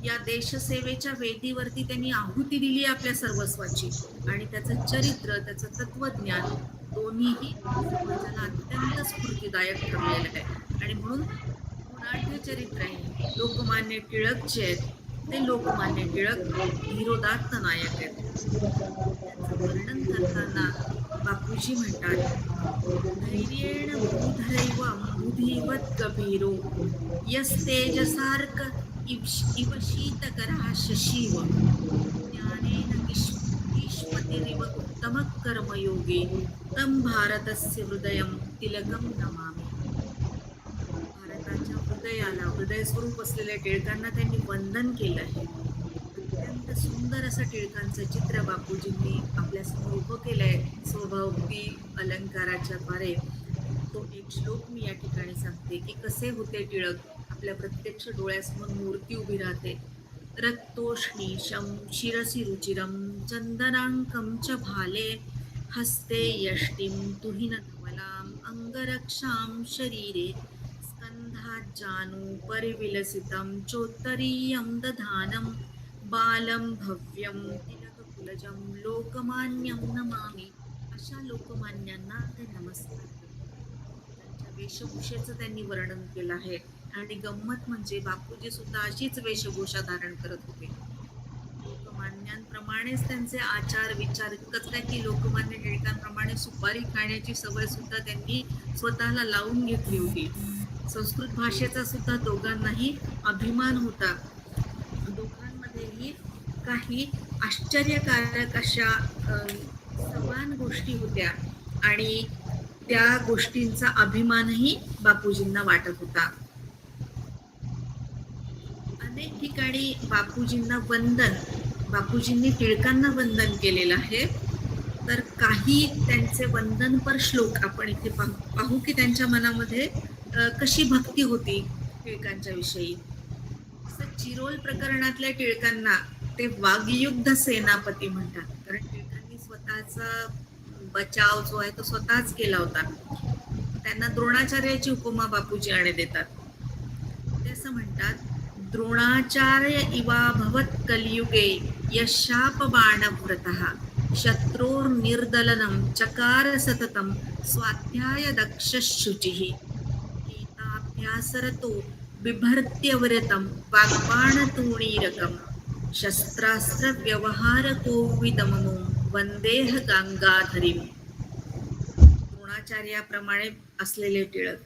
या देशसेवेच्या वेदीवरती त्यांनी आहुती दिली आपल्या सर्वस्वाची आणि त्याचं चरित्र, त्याचं तत्वज्ञान दोन्हीही समाजाला अत्यंत स्फूर्तिदायक ठरलेलं आहे आणि म्हणून गुणाढ्य चरित्र आहे. लोकमान्य टिळक जे आहेत ते लोकमान्य टिळक धीरोदात्त नायक आहेत. त्यांचं वर्णन करताना बापूजी म्हणतात, धैर्येण भूधरैव अंबुधीवत गभीरो यस्तेजसार्क इव शीतकरः शशीव ज्ञानेन ईश्वतिरिव उत्तम कर्मयोगे तं भारतस्य हृदयं तिलकं नमामि. भारताच्या हृदयाला, हृदय स्वरूप असलेल्या टिळकांना त्यांनी वंदन केलं आहे. अत्यंत सुंदर असं टिळकांचं चित्र बापूजींनी आपल्यासमोर उभं केलंय स्वभावोक्ती अलंकाराच्या द्वारे. तो एक श्लोक मी या ठिकाणी सांगते की कसे होते टिळक. आपल्या प्रत्यक्ष डोळ्यासमोर मूर्ती उभी राहते. रक्तोष्णीशं शिरसि रुचिरं चंदनांकं च भाले हस्ते यष्टिं तुहिन धवलां अंगरक्षां शरीरे स्कंधाज्जानु परिविलसितं चोत्तरीयं दधानं बालं भव्यं तिलककुलजं लोकमान्यं नमामि. अशा लोकमान्यांना ते नमस्कार करतात. त्यांच्या वेशभूषेचं त्यांनी वर्णन केलं आहे आणि गंमत म्हणजे बापूजी सुद्धा अशीच वेशभूषा धारण करत होते. लोकमान्यांप्रमाणेच त्यांचे आचार विचार, इतकंच काय की लोकमान्य टिळकांप्रमाणे सुपारी खाण्याची सवय सुद्धा त्यांनी स्वतःला लावून घेतली होती. संस्कृत भाषेचा सुद्धा दोघांनाही अभिमान होता. दोघांमध्येही काही आश्चर्यकारक अशा समान गोष्टी होत्या आणि त्या गोष्टींचा अभिमानही बापूजींना वाटत होता. अनेक ठिकाणी बापूजींना वंदन, बापूजींनी टिळकांना वंदन केलेलं आहे. तर काही त्यांचे वंदनपर श्लोक आपण इथे पाहू की त्यांच्या मनामध्ये कशी भक्ती होती टिळकांच्या विषयी. चिरोल प्रकरणातल्या टिळकांना ते वाग्युद्ध सेनापती म्हणतात, कारण टिळकांनी स्वतःचा बचाव जो आहे तो स्वतःच केला होता. त्यांना द्रोणाचार्याची उपमा बापूजी आणि देतात. ते असं म्हणतात, द्रोणाचार्य इवा भवत कलियुगे यशाप बाणव्रतः शत्रोर्निर्दलनं चकार सततं स्वाध्याय दक्षशुचिः गीताभ्यासरतो बिभर्त्यवरतं वाग्बाणतूणीरकं शस्त्रास्त्र व्यवहार कोविदमनो वंदेह गंगाधरीं. द्रोणाचार्याप्रमाणे असलेले टिळक,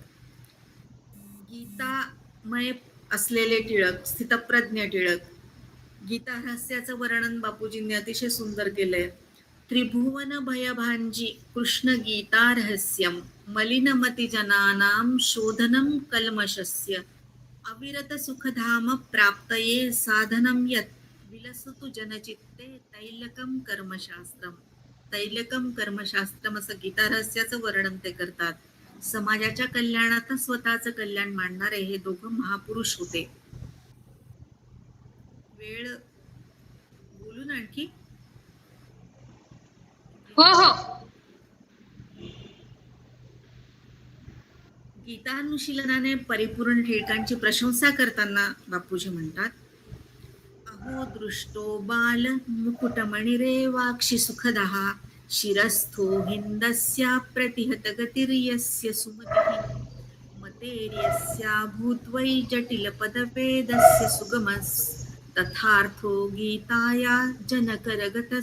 गीतामय असलेले टिळक, स्थितप्रज्ञ टिळक. गीता रहस्याचं वर्णन बापूजींनी अतिशय सुंदर केलंय. त्रिभुवन भयभांजी कृष्ण गीता रहस्यम मलिनमति जनानां शोधनं कल्मषस्य अविरत सुखधाम प्राप्तये साधनं यत् विलसतु जनचित्ते तैलकं कर्मशास्त्रम. तैलकम कर्मशास्त्रम असं गीता रहस्याचं वर्णन ते करतात. समाजाच्या कल्याणात स्वतःचं कल्याण मांडणारे हे दोघं महापुरुष होते. वेळ बोलून आणखी हो हो. गीतानुशीलनाने परिपूर्ण टिळकांची प्रशंसा करताना बापूजी म्हणतात, अहो दृष्टो बाल मुकुटमणिरेवाक्षि सुखदहा शिरस्थो हिंदस्या प्रतिहत गतिर्यस्य सुमतिः मतेर्यस्या भूत्वै जटिल पदवेदस्य सुगमस् तथार्थो गीताया जनकरगत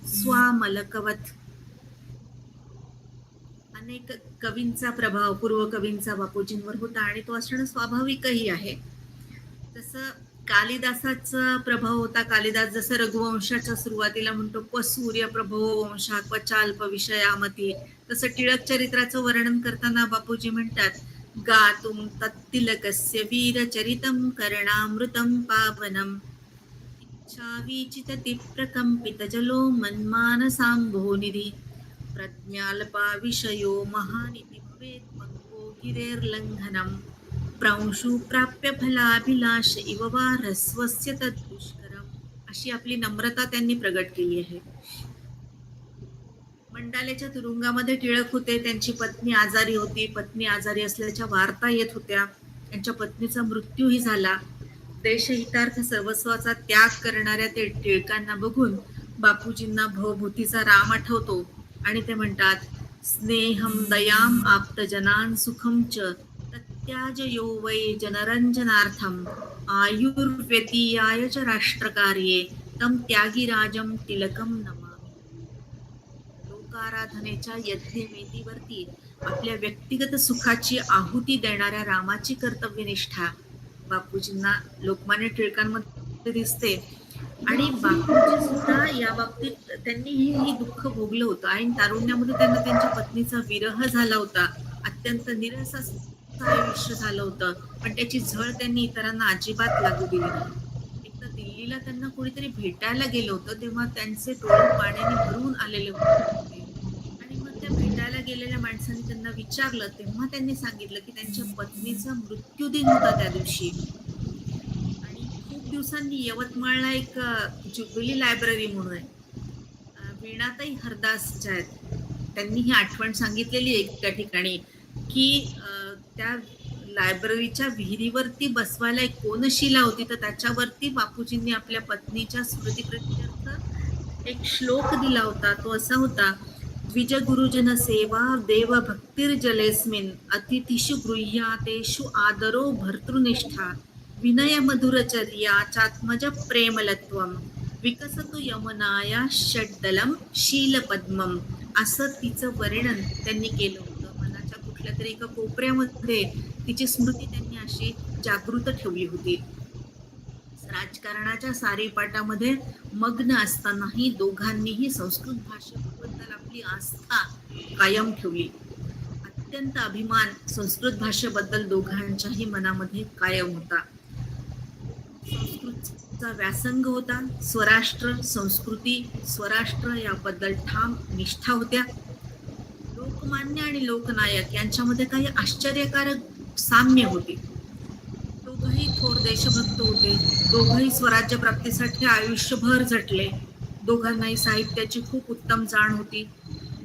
स्वामलकवत्. अनेक कवींचा प्रभाव पूर्व कवींचा बापूजींवर होता आणि तो असणं स्वाभाविकही आहे. तसं कालिदासाचा प्रभाव होता. कालिदास जसं रघुवंशाच्या सुरुवातीला म्हणतो क्व सूर्य प्रभो वंशा क्व चाल्प विषयामती, तसं टिळक चरित्राचं वर्णन करताना बापूजी म्हणतात, गातुम तत्तिलकस्य वीरचरितं कर्णामृतं पावनम इच्छावीचितति प्रकम्पितजलो मन्मानसाम्भोनिधि प्रज्ञाल्पा विषयो महानिति भवेत् पंको गिरेर्लङ्घनं प्रांशु प्राप्य फलाभिलाष इव वा ह्रस्वस्य तद्दुष्करम्. अशी आपली नम्रता त्यांनी प्रगट केली आहे. मंडालेच्या तुरुंगामध्ये टिळक होते. त्यांची पत्नी आजारी होती. पत्नी आजारी असल्याच्या वार्ता येत होत्या. त्यांच्या पत्नीचा मृत्यूही झाला. देशहितार्थ सर्वस्वाचा त्याग करणाऱ्या ते टिळकांना बघून बापूजींना भवभूतीचा राम आठवतो आणि ते म्हणतात, स्नेहम दयाम आप्तजनान सुखम च तत्याज यो वै जनरंजनार्थम आयुर्व्यतीयाय च राष्ट्रकार्ये तम त्यागीराजम तिलकम नमामि. लोकाराधनेच्या यज्ञवेदीवरती आपल्या व्यक्तिगत सुखाची आहुती देणाऱ्या रामाची कर्तव्यनिष्ठा बापूजींना लोकमान्य टिळकांमध्ये दिसते. आणि बापूजी सुद्धा या बाबतीत त्यांनी ही दुःख भोगलं होतं. आणि तारुण्यामध्ये त्यांना त्यांच्या पत्नीचा विरह झाला होता. अत्यंत निरस आयुष्य झालं होतं, पण त्याची झळ त्यांनी इतरांना अजिबात लागू दिली नाही. एकदा दिल्लीला त्यांना कोणीतरी भेटायला गेलं होतं, तेव्हा त्यांचे डोळे पाण्याने भरून आलेले होते. आणि मग त्या भेटायला गेलेल्या माणसाने त्यांना विचारलं, तेव्हा त्यांनी सांगितलं की त्यांच्या पत्नीचा मृत्यूदिन होता त्या दिवशी. दिवसांनी यवतमाळला एक जुबिली लायब्ररी म्हणून आहे, वीणाताई हरदासच्या आहेत. त्यांनी ही आठवण सांगितलेली आहे त्या ठिकाणी की त्या लायब्ररीच्या विहिरीवरती बसवायला एक कोनशिला होती, तर त्याच्यावरती बापूजींनी आपल्या पत्नीच्या स्मृतिप्रित्यर्थ एक श्लोक दिला होता. तो असा होता, द्विज गुरुजन सेवा देव भक्तिर्जलेस्मिन अतिथिषु गृह्यातेषु आदरो भर्तृनिष्ठा विनय मधुरचर्या चात्मज प्रेमलत्वम विकसतु यमुनाया षड्दलम शीलपद्मम. असं तिचं वर्णन त्यांनी केलं होतं. मनाच्या कुठल्या तरी एका कोपऱ्यामध्ये तिची स्मृती त्यांनी अशी जागृत ठेवली होती. राजकारणाच्या सारीपाटामध्ये मग्न असतानाही दोघांनीही संस्कृत भाषेबद्दल आपली आस्था कायम ठेवली. अत्यंत अभिमान संस्कृत भाषेबद्दल दोघांच्याही मनामध्ये कायम होता. संस्कृतचा व्यासंग होता. स्वराष्ट्र संस्कृती स्वराष्ट्र याबद्दल ठाम निष्ठा होत्या. लोकमान्य आणि लोकनायक यांच्यामध्ये काही आश्चर्यकारक साम्य होते. दोघंही थोर देशभक्त होते. दोघंही स्वराज्य प्राप्तीसाठी आयुष्यभर झटले. दोघांनाही साहित्याची खूप उत्तम जाण होती.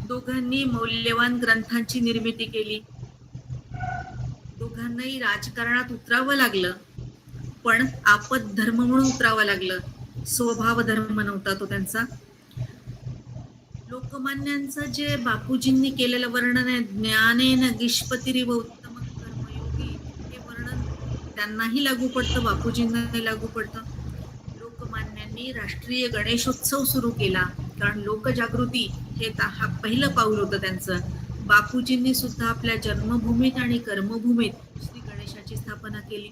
दोघांनी मौल्यवान ग्रंथांची निर्मिती केली. दोघांनाही राजकारणात उतरावं लागलं, पण आपद धर्म म्हणून उतरावं लागलं. स्वभाव धर्म नव्हता तो त्यांचा. लोकमान्यांचं जे बापूजींनी केलेलं वर्णन आहे, ज्ञानेन गिष्पतिरिव उत्तम कर्मयोगी, हे वर्णन त्यांनाही लागू पडतं, बापूजींनाही लागू पडतं. लोकमान्यांनी राष्ट्रीय गणेशोत्सव सुरू केला, कारण लोकजागृती हे हा पहिलं पाऊल होतं त्यांचं. बापूजींनी सुद्धा आपल्या जन्मभूमीत आणि कर्मभूमीत श्री गणेशाची स्थापना केली.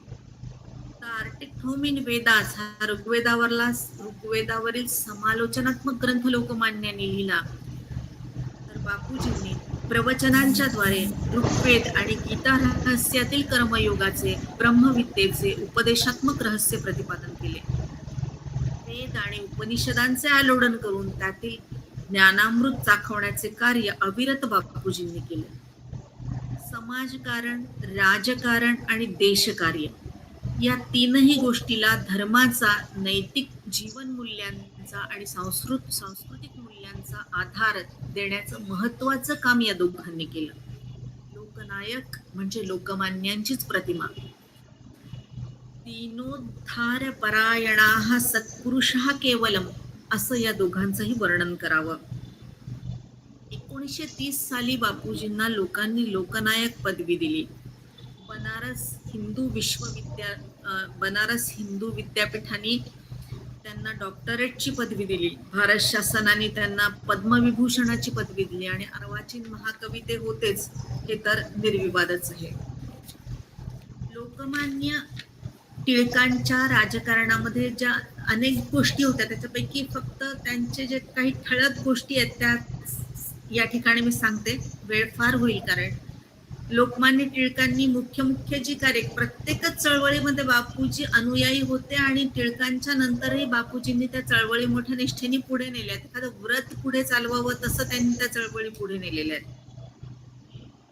आर्टिक्टोम इन वेदास हा ऋग्वेदावरील समालोचनात्मक ग्रंथ लोकमान्यांनी लिहिला. तर बापूजींनी प्रवचनांच्या द्वारे ऋग्वेद आणि गीता रहस्यातील कर्मयोगाचे, ब्रह्मविद्येचे उपदेशात्मक रहस्य प्रतिपादन केले. वेद आणि उपनिषदांचे आलोडन करून त्यातील ज्ञानामृत चाखवण्याचे कार्य अविरत बापूजींनी केले. समाजकारण, राजकारण आणि देशकार्य या तीनही गोष्टीला धर्माचा, नैतिक जीवन मूल्यांचा आणि सांस्कृतिक मूल्यांचा आधार देण्याचं महत्वाचं काम या दोघांनी केलं. लोकनायक म्हणजे लोकमान्यांचीच प्रतिमा. दीनोद्धार परायणाः सत्पुरुषः केवलम असं या दोघांचंही वर्णन करावं. 1930 साली बापूजींना लोकांनी लोकनायक पदवी दिली. बनारस हिंदू विद्यापीठाने त्यांना डॉक्टरेटची पदवी दिली. भारत शासनाने त्यांना पद्मविभूषणाची पदवी दिली आणि अर्वाचीन महाकवी ते होतेच, हे तर निर्विवादच आहे. लोकमान्य टिळकांच्या राजकारणामध्ये ज्या अनेक गोष्टी होत्या त्याच्यापैकी फक्त त्यांचे जे काही ठळक गोष्टी आहेत त्या या ठिकाणी मी सांगते. वेळ फार होईल कारण लोकमान्य टिळकांनी मुख्य जी कार्य, प्रत्येकच चळवळीमध्ये बापूजी अनुयायी होते आणि टिळकांच्या नंतरही बापूजींनी त्या चळवळी मोठ्या निष्ठेने पुढे नेल्या. एखादं व्रत पुढे चालवावं तसं त्यांनी त्या चळवळी पुढे नेलेल्या आहेत.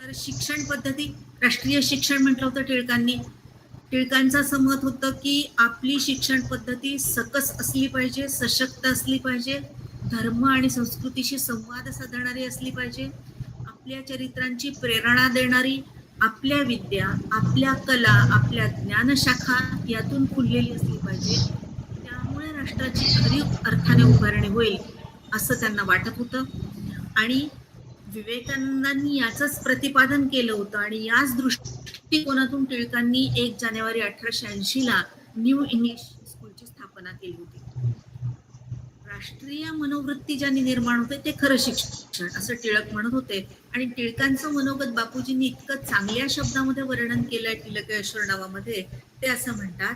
तर शिक्षण पद्धती, राष्ट्रीय शिक्षण म्हटलं होतं टिळकांनी. टिळकांचं असं मत होतं की आपली शिक्षण पद्धती सकस असली पाहिजे, सशक्त असली पाहिजे, धर्म आणि संस्कृतीशी संवाद साधणारी असली पाहिजे, आपल्या चरित्रांची प्रेरणा देणारी, आपल्या विद्या, आपल्या कला, आपल्या ज्ञानशाखा यातून फुललेली असली पाहिजे. त्यामुळे राष्ट्राची खरी अर्थाने उभारणी होईल असं त्यांना वाटत होतं. आणि विवेकानंदांनी याचंच प्रतिपादन केलं होतं आणि याच दृष्टिकोनातून टिळकांनी 1 जानेवारी 1880 ला न्यू इंग्लिश स्कूलची स्थापना केली होती. राष्ट्रीय मनोवृत्ती ज्यांनी निर्माण होते ते खरं शिक्षण असं टिळक म्हणत होते. आणि टिळकांचं मनोगत बापूजींनी इतकं चांगल्या शब्दामध्ये वर्णन केलंय टिळकेश्वर नावामध्ये. ते असं म्हणतात,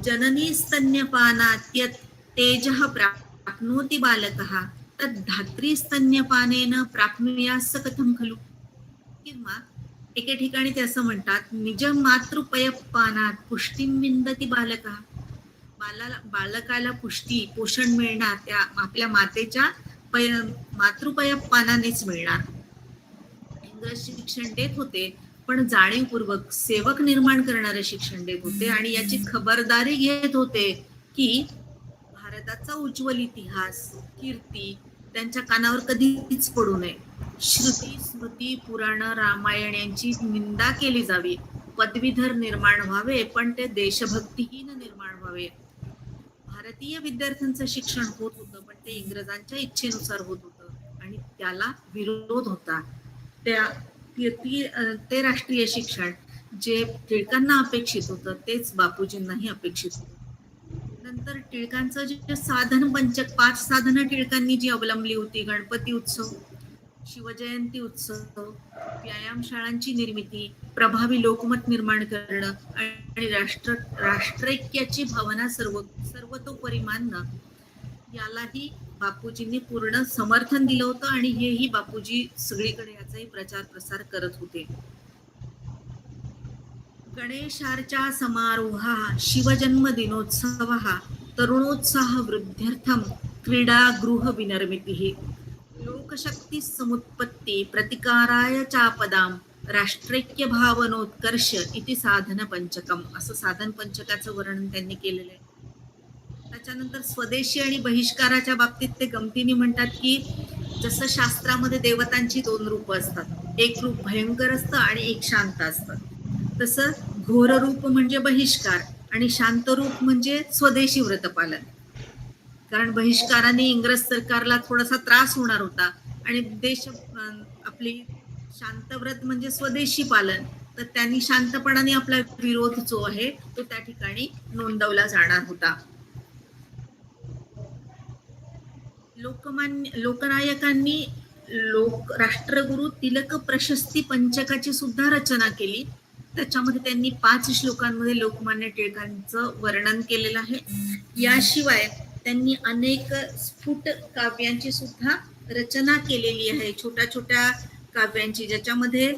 जननी स्तन्यपानात्यत तेजः प्राप्नोति बालकः तद् धात्री स्तन्यपानेन प्राप्नुयास कथं खलु. किंवा एके ठिकाणी ते असं म्हणतात, निज मातृपयपानात पुष्टिं विंदती बालकः. बालकाला पुष्टी, पोषण मिळणार त्या आपल्या मातेच्या मातृपयपानानेच मिळणार. इंग्रज शिक्षण देत होते पण जाणीवपूर्वक सेवक निर्माण करणारे शिक्षण देत होते आणि याची खबरदारी घेत होते की भारताचा उज्ज्वल इतिहास, कीर्ती त्यांच्या कानावर कधीच पडू नये. श्रुती, स्मृती, पुराण, रामायण यांची निंदा केली जावी. पदवीधर निर्माण व्हावे पण ते देशभक्तीहीन निर्माण व्हावे. भारतीय विद्यार्थ्यांचं शिक्षण होत होतं पण ते इंग्रजांच्या इच्छेनुसार होत होतं आणि त्याला विरोध होता. ते राष्ट्रीय शिक्षण जे टिळकांना अपेक्षित होतं तेच बापूजींनाही अपेक्षित होतं. नंतर टिळकांचं जे साधन पंचक, 5 साधनं टिळकांनी जी अवलंबली होती, गणपती उत्सव, शिवजयंती उत्सव, व्यायामशाळांची निर्मिती, प्रभावी लोकमत निर्माण करणं आणि राष्ट्रैक्याची भावना सर्वतोपरी मानणं, यालाही बापूजींनी पूर्ण समर्थन दिलं होतं आणि हेही बापूजी सगळीकडे याचाही प्रचार प्रसार करत होते. गणेशार्चा समारोहा, शिवजन्म दिनोत्सवः, तरुणोत्साह वृद्ध्यर्थम, क्रीडा गृह विनर्मितिः, लोकशक्ती समुत्पत्ती प्रतिकाराय चापदाम, राष्ट्रैक्य भावनोत्कर्ष इति साधन पंचकम. असं साधन पंचकाचं वर्णन त्यांनी केलेलं आहे. त्याच्यानंतर स्वदेशी आणि बहिष्काराच्या बाबतीत ते गमतीने म्हणतात की जसं शास्त्रामध्ये देवतांची 2 रूपं असतात, एक रूप भयंकर असतं आणि एक शांत असतं, तसं घोर रूप म्हणजे बहिष्कार आणि शांत रूप म्हणजे स्वदेशी व्रतपालन. कारण बहिष्काराने इंग्रज सरकारला थोडासा त्रास होणार होता आणि आपली शांतव्रत म्हणजे स्वदेशी पालन, तर त्यांनी शांतपणाने आपला विरोध जो आहे तो त्या ठिकाणी नोंदवला जाणार होता. लोकनायकांनी राष्ट्रगुरु तिलक प्रशस्ती पंचकाची सुद्धा रचना केली. त्याच्यामध्ये त्यांनी 5 श्लोकांमध्ये लोकमान्य टिळकांचं वर्णन केलेलं आहे. याशिवाय त्यांनी अनेक स्फुट काव्यांची सुद्धा रचना केलेली आहे, छोट्या छोट्या काव्यांची, ज्याच्यामध्ये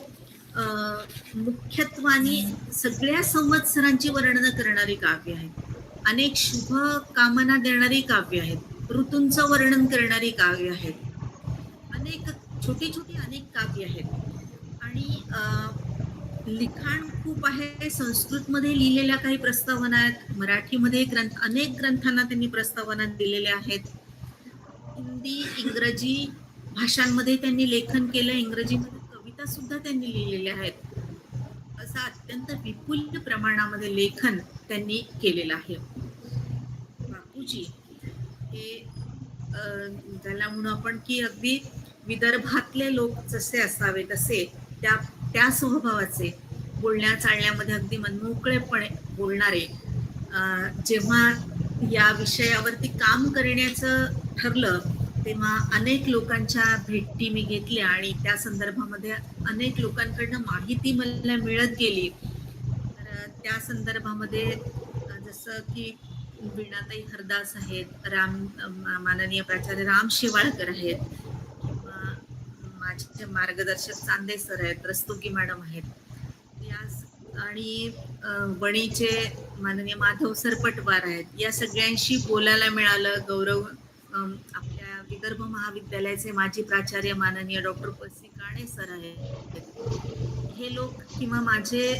मुख्यत्वाने सगळ्या संवत्सरांची वर्णन करणारी काव्य आहेत, अनेक शुभ कामना देणारी काव्य आहेत, ऋतूंचं वर्णन करणारी काव्य आहेत, अनेक छोटी छोटी अनेक काव्य आहेत. आणि लिखाण खूप आहे. संस्कृतमध्ये लिहिलेल्या काही प्रस्तावना आहेत, मराठीमध्ये अनेक ग्रंथांना त्यांनी प्रस्तावना दिलेल्या आहेत, हिंदी इंग्रजी भाषांमध्ये त्यांनी लेखन केलं, इंग्रजीमध्ये कविता सुद्धा त्यांनी लिहिलेल्या आहेत. असं अत्यंत विपुल प्रमाणामध्ये लेखन त्यांनी केलेलं आहे. बापूजी हे त्याला म्हणू आपण की अगदी विदर्भातले लोक जसे असावे तसे त्या स्वभावाचे, बोलण्या चालण्यामध्ये अगदी मनमोकळेपणे बोलणारे. जेव्हा या विषयावरती काम करण्याचं ठरलं तेव्हा अनेक लोकांच्या भेटी मी घेतल्या आणि त्या संदर्भामध्ये अनेक लोकांकडनं माहिती मला मिळत गेली. तर त्या संदर्भामध्ये जसं की वीणाताई हरदास आहेत, माननीय प्राचार्य राम शेवाळकर आहेत, किंवा माझे मार्गदर्शक चांदे सर आहेत, रस्तोगी मॅडम आहेत, आणि वणीचे माननीय माधव सर पटवार आहेत. या सगळ्यांशी बोलायला मिळालं. गौरव आपल्या विदर्भ महाविद्यालयाचे माजी प्राचार्य माननीय डॉक्टर पसी काणे सर आहेत. हे लोक किंवा माझे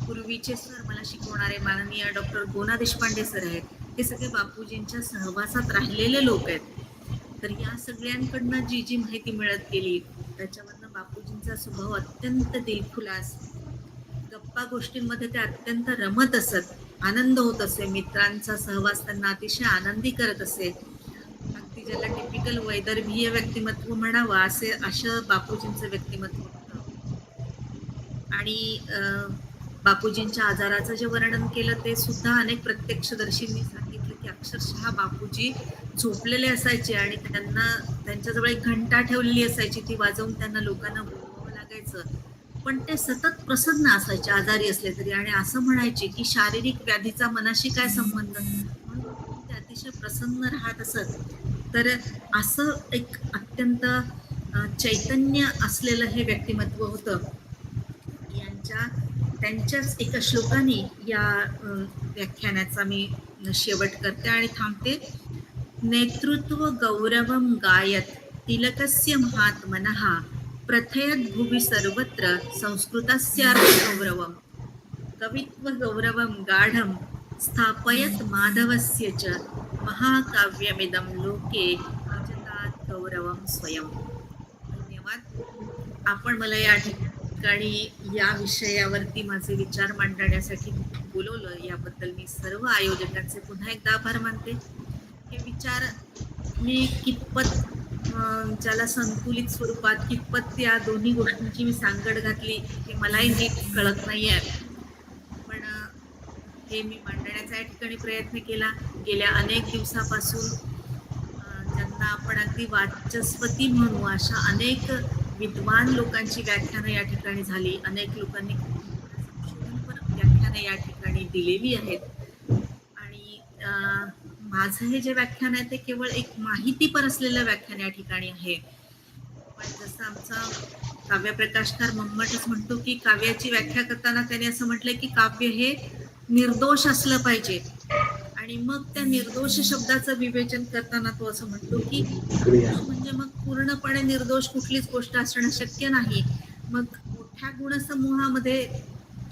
पूर्वीचे सर मला शिकवणारे माननीय डॉक्टर गोना देशपांडे सर आहेत. हे सगळे बापूजींच्या सहवासात राहिलेले लोक आहेत. तर या सगळ्यांकडनं जी माहिती मिळत गेली त्याच्यावरनं बापूजींचा स्वभाव अत्यंत दिलखुलास, गप्पा गोष्टींमध्ये ते अत्यंत रमत असत, आनंद होत असे, मित्रांचा सहवास त्यांना अतिशय आनंदी करत असे. अगदी ज्याला टिपिकल वैदर्भीय व्यक्तिमत्व म्हणावं असं बापूजींचं व्यक्तिमत्व होतं. आणि बापूजींच्या आजाराचं जे वर्णन केलं ते सुद्धा अनेक प्रत्यक्षदर्शींनी सांगितलं की अक्षरशः बापूजी झोपलेले असायचे आणि त्यांच्याजवळ एक घंटा ठेवलेली असायची, ती वाजवून त्यांना लोकांना बोलवावं लागायचं, पण ते सतत प्रसन्न असायचे आजारी असले तरी. आणि असं म्हणायचे की शारीरिक व्याधीचा मनाशी काय संबंध, म्हणून ते अतिशय प्रसन्न राहत असत. तर असं एक अत्यंत चैतन्य असलेलं हे व्यक्तिमत्व होतं. त्यांच्याच एका श्लोकाने या व्याख्यानाचा मी शेवट करते आणि थांबते. नेतृत्व गौरवं गायत तिलकस्य महात्मनः प्रथयत भुवि सर्वत्र संस्कृतस्यार्थ गौरवम् कवित्व गौरवं गाढं स्थापयत माधवस्य च महाकाव्यमिदं लोके भजतात गौरवं स्वयं. धन्यवाद. आपण मला या ठिकाणी या विषयावरती माझे विचार मांडण्यासाठी बोलवलं, याबद्दल मी सर्व आयोजकांचे पुन्हा एकदा आभार मानते. हे विचार मी कितपत ज्याला संतुलित स्वरूपात, कितपत या दोन्ही गोष्टींची मी सांगड घातली हे मलाही नीट कळत नाही आहे, पण हे मी मांडण्याचा या ठिकाणी प्रयत्न केला. गेल्या अनेक दिवसापासून ज्यांना आपण अगदी वाचस्पती म्हणू अशा अनेक विद्वान लोकांची व्याख्यानं या ठिकाणी झाली. अनेक लोकांनी संशोधनपर व्याख्यानं या ठिकाणी दिलेली आहेत. आणि माझं हे जे व्याख्यान आहे ते केवळ एक माहितीपर असलेलं व्याख्यान या ठिकाणी आहे. पण जसं आमचा काव्यप्रकाशकार मम्मटच म्हणतो की काव्याची व्याख्या करताना त्याने असं म्हटलंय की काव्य हे निर्दोष असलं पाहिजे. आणि मग त्या निर्दोष शब्दाचं विवेचन करताना तो असं म्हणतो की म्हणजे मग पूर्णपणे निर्दोष कुठलीच गोष्ट असणं शक्य नाही. मग मोठ्या गुणसमूहामध्ये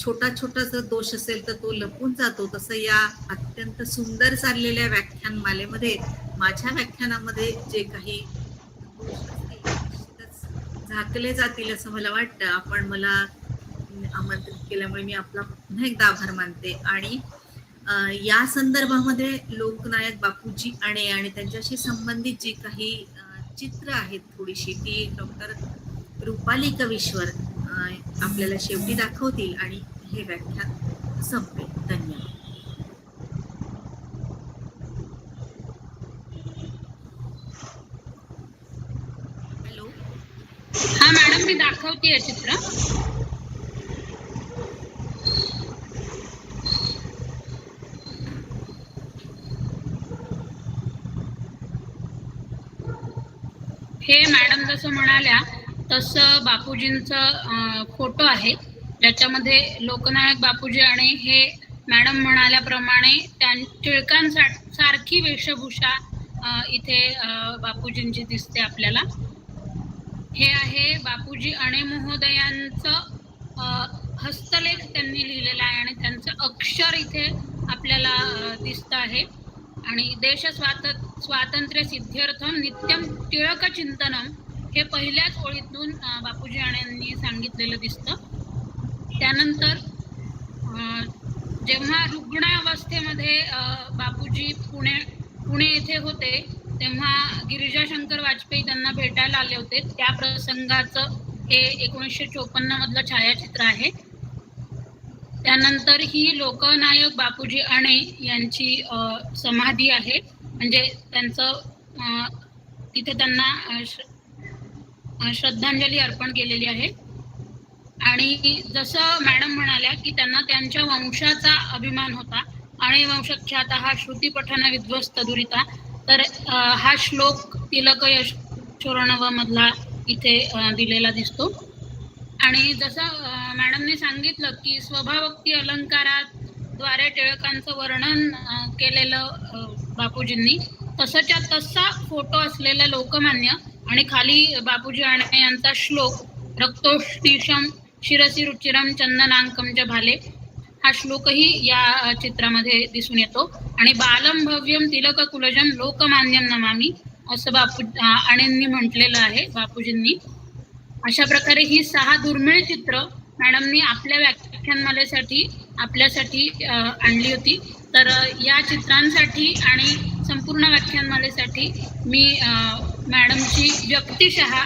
छोटा छोटा जर दोष असेल तर तो लपून जातो. तसं या अत्यंत सुंदर चाललेल्या व्याख्यानमालेमध्ये माझ्या व्याख्यानामध्ये जे काही दोष असतील निश्चितच झाकले जातील असं मला वाटतं. आपण मला आमंत्रित केल्यामुळे मी आपला पुन्हा एकदा आभार मानते. आणि या संदर्भामध्ये लोकनायक बापूजी आणे आणि त्यांच्याशी संबंधित जी काही चित्र आहेत थोडीशी ती डॉक्टर रुपाली कवीश्वर आपल्याला शेवटी दाखवतील आणि हे व्याख्यान संपेल. धन्यवाद. हॅलो. हा मॅडम, मी दाखवते चित्र. हे मॅडम जसं म्हणाल्या तसं बापूजींचं फोटो आहे, ज्याच्यामध्ये लोकनायक बापूजी आणे हे मॅडम म्हणाल्याप्रमाणे टिळकांसारखी वेशभूषा इथे बापूजींची दिसते आपल्याला. हे आहे बापूजी आणे महोदयांचं हस्तलेख त्यांनी लिहिलेला आहे आणि त्यांचं अक्षर इथे आपल्याला दिसतं आहे. आणि स्वातंत्र्य सिद्ध्यर्थम नित्यम टिळक चिंतनम हे पहिल्याच ओळीतून बापूजी आण्यांनी सांगितलेलं दिसतं. त्यानंतर जेव्हा रुग्णावस्थेमध्ये बापूजी पुणे येथे होते तेव्हा गिरिजाशंकर वाजपेयी त्यांना भेटायला आले होते. त्या प्रसंगाचं हे 1954 मधलं छायाचित्र आहे. त्यानंतर ही लोकनायक बापूजी आणे यांची समाधी आहे, म्हणजे त्यांचं तिथे त्यांना श्रद्धांजली अर्पण केलेली आहे. आणि जसं मॅडम म्हणाल्या की त्यांना त्यांच्या वंशाचा अभिमान होता. आणे वंशख्याता हा श्रुतिपठन विध्वस्त दुरिता, तर हा श्लोक तिलक यशोर्णव मधला इथे दिलेला दिसतो. आणि जसं मॅडमने सांगितलं की स्वभावोक्ती अलंकाराद्वारे टिळकांचं वर्णन केलेलं बापूजींनी, तसंच्या तसा फोटो असलेला लोकमान्य आणि खाली बापूजी आणे यांचा श्लोक रक्तोष्टिशम शिरसी रुचिरम चंदनांकम च भाले हा श्लोकही या चित्रामध्ये दिसून येतो. आणि बालम भव्यम तिलक कुलजम लोकमान्यम नमामि असं आणेंनी म्हटलेलं आहे बापूजींनी. अशा प्रकारे ही 6 दुर्मिळ चित्र मॅडमनी आपल्या व्याख्यानमालेसाठी आपल्यासाठी आणली होती. तर या चित्रांसाठी आणि संपूर्ण व्याख्यानमालेसाठी मी मॅडमची व्यक्तिशः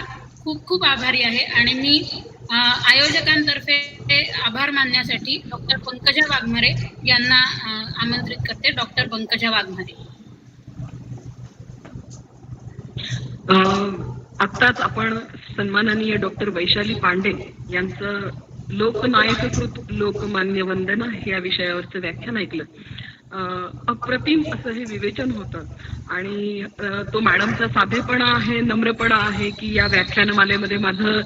खूप खूप आभारी आहे. आणि मी आयोजकांतर्फे आभार मानण्यासाठी डॉक्टर पंकजा वाघमारे यांना आमंत्रित करते. डॉक्टर पंकजा वाघमारे. आत्ताच आपण सन्माननीय डॉक्टर वैशाली पांडे यांचं लोकनायककृत लोकमान्य वंदना या विषयावरचं व्याख्यान ऐकलं. अप्रतिम असं हे विवेचन होतं आणि तो मॅडमचा साधेपणा आहे, नम्रपणा आहे की या व्याख्यानमालेमध्ये माझं